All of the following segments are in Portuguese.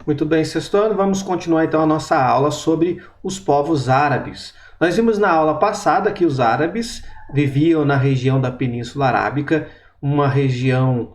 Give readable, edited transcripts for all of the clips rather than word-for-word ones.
Muito bem, sexto ano, vamos continuar então a nossa aula sobre os povos árabes. Nós vimos na aula passada que os árabes viviam na região da Península Arábica, uma região,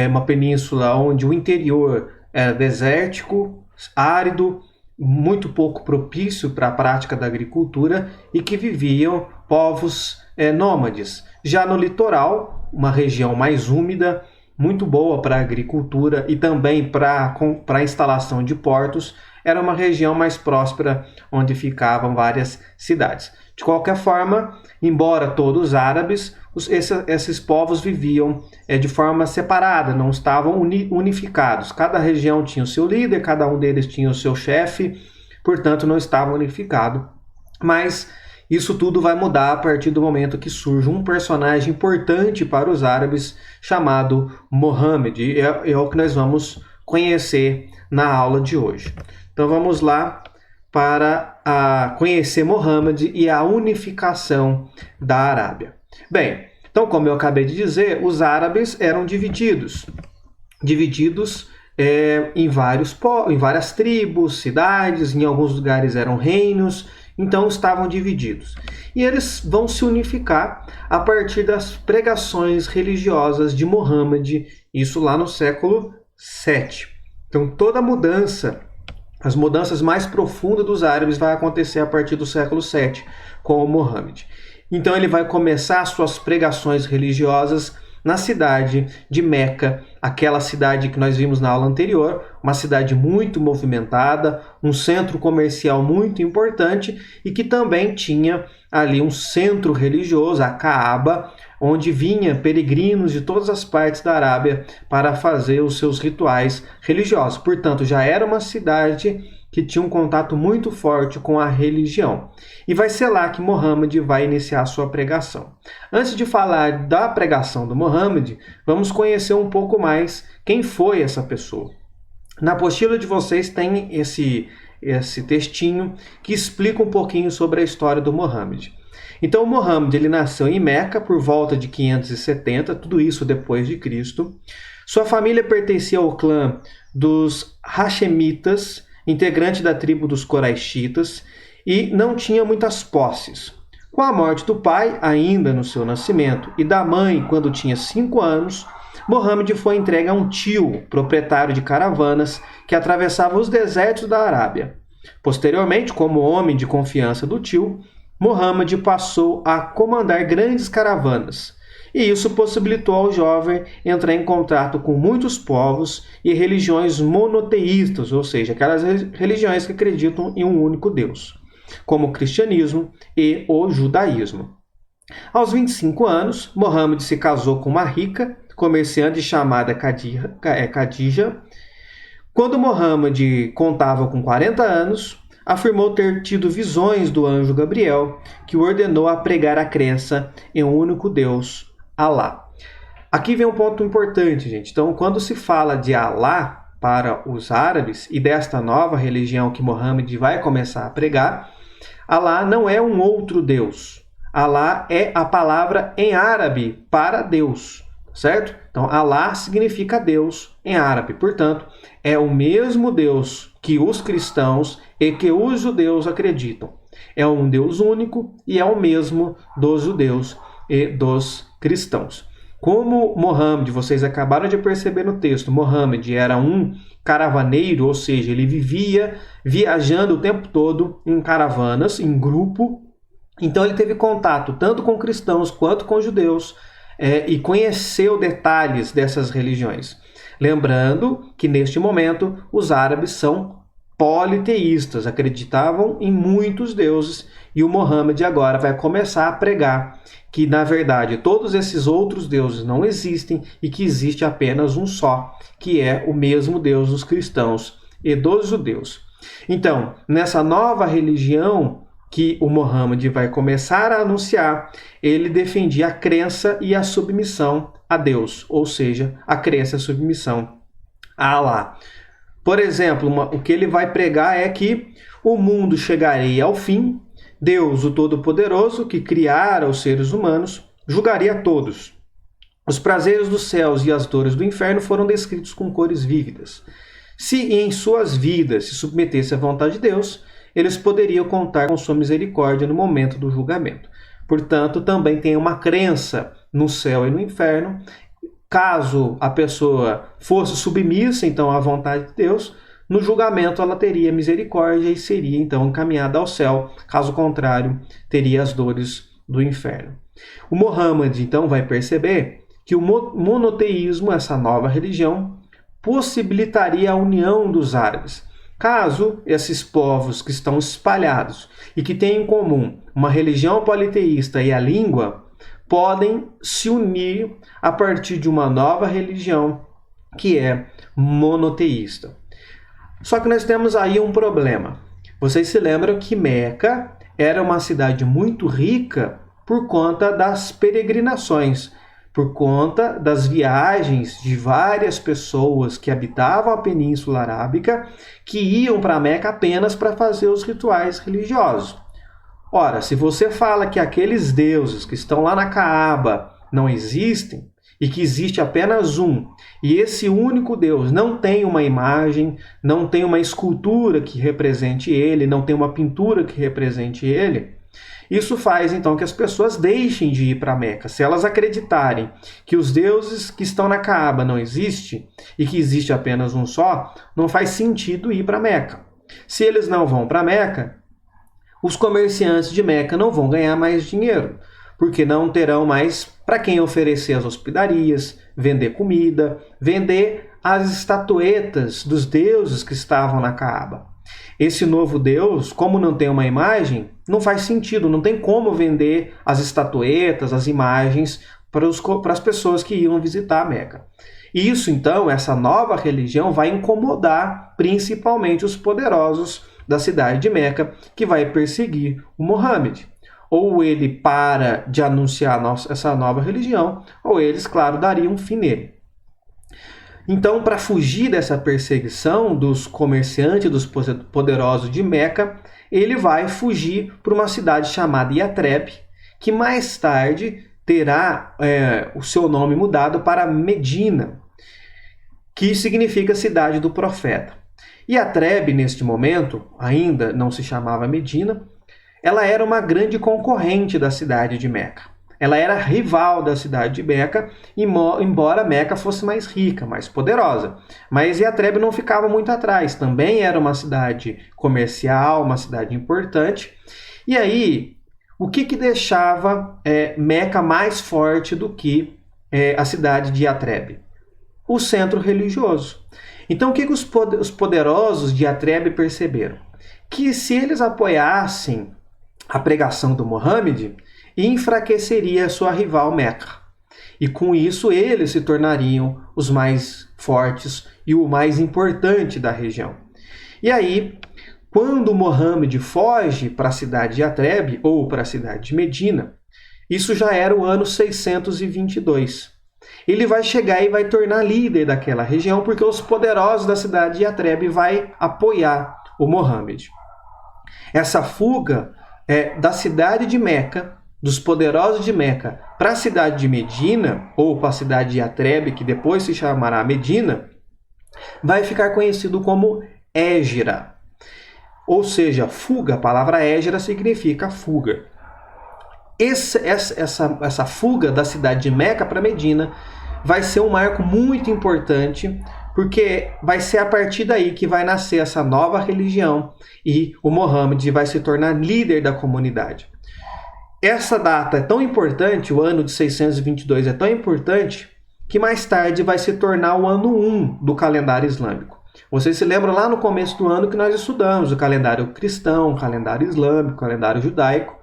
uma península onde o interior era desértico, árido, muito pouco propício para a prática da agricultura e que viviam povos nômades. Já no litoral, uma região mais úmida, muito boa para a agricultura e também para a instalação de portos, era uma região mais próspera onde ficavam várias cidades. De qualquer forma, embora todos árabes, esses povos viviam de forma separada, não estavam unificados. Cada região tinha o seu líder, cada um deles tinha o seu chefe, portanto não estavam unificados. Mas isso tudo vai mudar a partir do momento que surge um personagem importante para os árabes chamado Mohammed. É o que nós vamos conhecer na aula de hoje. Então vamos lá para conhecer Mohammed e a unificação da Arábia. Bem, então como eu acabei de dizer, os árabes eram divididos em várias tribos, cidades, em alguns lugares eram reinos. Então estavam divididos. E eles vão se unificar a partir das pregações religiosas de Mohammed, isso lá no século VII. Então toda mudança, as mudanças mais profundas dos árabes vai acontecer a partir do século VII com o Mohammed. Então ele vai começar suas pregações religiosas na cidade de Meca, aquela cidade que nós vimos na aula anterior, uma cidade muito movimentada, um centro comercial muito importante e que também tinha ali um centro religioso, a Caaba, onde vinham peregrinos de todas as partes da Arábia para fazer os seus rituais religiosos. Portanto, já era uma cidade que tinha um contato muito forte com a religião. E vai ser lá que Mohammed vai iniciar a sua pregação. Antes de falar da pregação do Mohammed, vamos conhecer um pouco mais quem foi essa pessoa. Na apostila de vocês tem esse textinho que explica um pouquinho sobre a história do Mohammed. Então, o Mohammed ele nasceu em Meca por volta de 570, tudo isso depois de Cristo. Sua família pertencia ao clã dos Hashemitas, integrante da tribo dos Coraixitas, e não tinha muitas posses. Com a morte do pai, ainda no seu nascimento, e da mãe, quando tinha 5 anos, Mohammed foi entregue a um tio, proprietário de caravanas, que atravessava os desertos da Arábia. Posteriormente, como homem de confiança do tio, Mohammed passou a comandar grandes caravanas, e isso possibilitou ao jovem entrar em contato com muitos povos e religiões monoteístas, ou seja, aquelas religiões que acreditam em um único Deus, como o cristianismo e o judaísmo. Aos 25 anos, Mohammed se casou com uma rica comerciante chamada Khadija. Quando Mohammed contava com 40 anos, afirmou ter tido visões do anjo Gabriel, que o ordenou a pregar a crença em um único Deus, Alá. Aqui vem um ponto importante, gente. Então, quando se fala de Alá para os árabes e desta nova religião que Mohammed vai começar a pregar, Alá não é um outro Deus. Alá é a palavra em árabe para Deus, certo? Então, Alá significa Deus em árabe. Portanto, é o mesmo Deus que os cristãos e que os judeus acreditam. É um Deus único e é o mesmo dos judeus e dos cristãos. Como Mohammed, vocês acabaram de perceber no texto, Mohammed era um caravaneiro, ou seja, ele vivia viajando o tempo todo em caravanas, em grupo. Então ele teve contato tanto com cristãos quanto com judeus e conheceu detalhes dessas religiões. Lembrando que neste momento os árabes são politeístas, acreditavam em muitos deuses, e o Mohammed agora vai começar a pregar que, na verdade, todos esses outros deuses não existem e que existe apenas um só, que é o mesmo Deus dos cristãos e dos judeus. Então, nessa nova religião que o Mohammed vai começar a anunciar, ele defendia a crença e a submissão a Deus, ou seja, a crença e a submissão a Alá. Por exemplo, o que ele vai pregar é que o mundo chegaria ao fim, Deus, o Todo-Poderoso, que criara os seres humanos, julgaria a todos. Os prazeres dos céus e as dores do inferno foram descritos com cores vívidas. Se em suas vidas se submetesse à vontade de Deus, eles poderiam contar com sua misericórdia no momento do julgamento. Portanto, também tem uma crença no céu e no inferno. Caso a pessoa fosse submissa, então, à vontade de Deus, no julgamento ela teria misericórdia e seria, então, encaminhada ao céu. Caso contrário, teria as dores do inferno. O Muhammad, então, vai perceber que o monoteísmo, essa nova religião, possibilitaria a união dos árabes. Caso esses povos que estão espalhados e que têm em comum uma religião politeísta e a língua, podem se unir a partir de uma nova religião que é monoteísta. Só que nós temos aí um problema. Vocês se lembram que Meca era uma cidade muito rica por conta das peregrinações, por conta das viagens de várias pessoas que habitavam a Península Arábica, que iam para Meca apenas para fazer os rituais religiosos. Ora, se você fala que aqueles deuses que estão lá na Caaba não existem, e que existe apenas um, e esse único Deus não tem uma imagem, não tem uma escultura que represente ele, não tem uma pintura que represente ele, isso faz então que as pessoas deixem de ir para Meca. Se elas acreditarem que os deuses que estão na Caaba não existem e que existe apenas um só, não faz sentido ir para Meca. Se eles não vão para Meca, os comerciantes de Meca não vão ganhar mais dinheiro, porque não terão mais para quem oferecer as hospedarias, vender comida, vender as estatuetas dos deuses que estavam na Caaba. Esse novo Deus, como não tem uma imagem, não faz sentido, não tem como vender as estatuetas, as imagens para as pessoas que iam visitar a Meca. Isso, então, essa nova religião vai incomodar principalmente os poderosos da cidade de Meca, que vai perseguir o Muhammad. Ou ele para de anunciar essa nova religião, ou eles, claro, dariam um fim nele. Então, para fugir dessa perseguição dos comerciantes, dos poderosos de Meca, ele vai fugir para uma cidade chamada Yatreb, que mais tarde terá o seu nome mudado para Medina, que significa cidade do profeta. Yatreb, neste momento, ainda não se chamava Medina, ela era uma grande concorrente da cidade de Meca. Ela era rival da cidade de Meca, embora Meca fosse mais rica, mais poderosa. Mas Yatreb não ficava muito atrás. Também era uma cidade comercial, uma cidade importante. E aí, o que deixava Meca mais forte do que a cidade de Yatreb? O centro religioso. Então, o que os poderosos de Yatreb perceberam? Que se eles apoiassem a pregação do Muhammad, enfraqueceria sua rival Meca. E com isso eles se tornariam os mais fortes e o mais importante da região. E aí, quando Muhammad foge para a cidade de Yatreb, ou para a cidade de Medina, isso já era o ano 622. Ele vai chegar e vai tornar líder daquela região, porque os poderosos da cidade de Yatreb vai apoiar o Muhammad. Essa fuga da cidade de Meca, dos poderosos de Meca, para a cidade de Medina, ou para a cidade de Yatreb, que depois se chamará Medina, vai ficar conhecido como Hégira. Ou seja, fuga, a palavra Hégira significa fuga. Essa fuga da cidade de Meca para Medina vai ser um marco muito importante, porque vai ser a partir daí que vai nascer essa nova religião e o Muhammad vai se tornar líder da comunidade. Essa data é tão importante, o ano de 622 é tão importante, que mais tarde vai se tornar o ano 1 do calendário islâmico. Vocês se lembram lá no começo do ano que nós estudamos o calendário cristão, o calendário islâmico, o calendário judaico.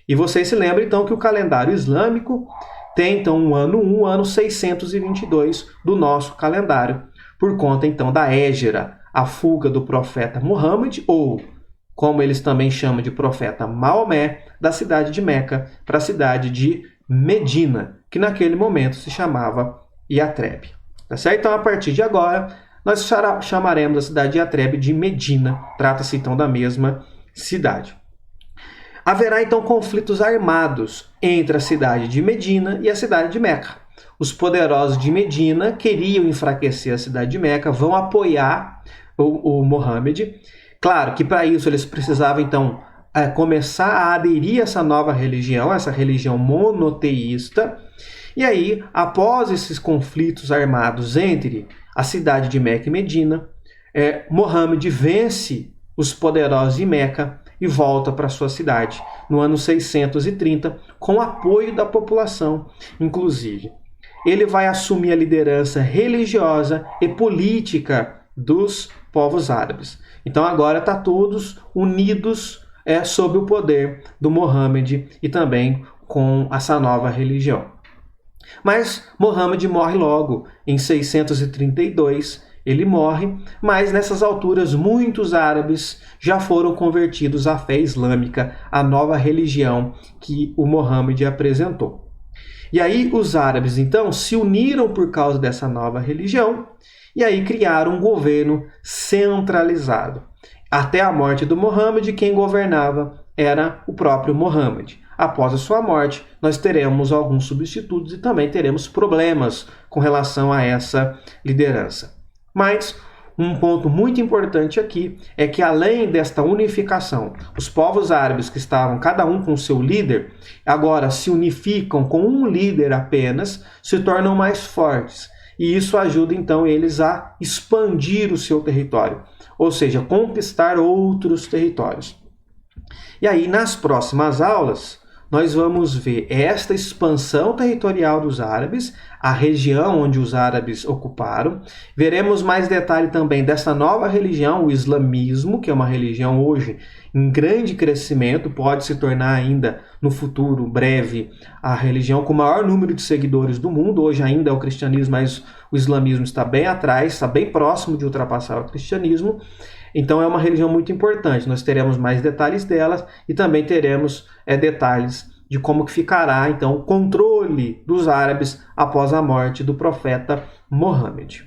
E vocês se lembram então que o calendário islâmico tem então o ano 1, o ano 622 do nosso calendário, por conta então da Hégira, a fuga do profeta Muhammad, ou como eles também chamam de profeta Maomé, da cidade de Meca para a cidade de Medina, que naquele momento se chamava Yatreb. Tá certo? Então, a partir de agora, nós chamaremos a cidade de Yatreb de Medina. Trata-se então da mesma cidade. Haverá então conflitos armados entre a cidade de Medina e a cidade de Meca. os poderosos de Medina queriam enfraquecer a cidade de Meca, vão apoiar o Mohammed. Claro que para isso eles precisavam então começar a aderir a essa nova religião, essa religião monoteísta. E aí, após esses conflitos armados entre a cidade de Meca e Medina, Mohammed vence os poderosos de Meca e volta para sua cidade no ano 630, com apoio da população, inclusive. Ele vai assumir a liderança religiosa e política dos povos árabes. Então agora está todos unidos sob o poder do Mohammed e também com essa nova religião. Mas Mohammed morre logo, em 632, ele morre, mas nessas alturas muitos árabes já foram convertidos à fé islâmica, a nova religião que o Mohammed apresentou. E aí os árabes então se uniram por causa dessa nova religião e aí criaram um governo centralizado. Até a morte do Mohammed, quem governava era o próprio Mohammed. Após a sua morte, nós teremos alguns substitutos e também teremos problemas com relação a essa liderança. Mas um ponto muito importante aqui é que, além desta unificação, os povos árabes que estavam cada um com seu líder, agora se unificam com um líder apenas, se tornam mais fortes. E isso ajuda então eles a expandir o seu território, ou seja, conquistar outros territórios. E aí, nas próximas aulas, nós vamos ver esta expansão territorial dos árabes, a região onde os árabes ocuparam. Veremos mais detalhe também dessa nova religião, o islamismo, que é uma religião hoje em grande crescimento, pode se tornar ainda no futuro breve a religião com o maior número de seguidores do mundo. Hoje ainda é o cristianismo, mas o islamismo está bem atrás, está bem próximo de ultrapassar o cristianismo. Então é uma religião muito importante. Nós teremos mais detalhes delas e também teremos detalhes de como que ficará então o controle dos árabes após a morte do profeta Mohammed.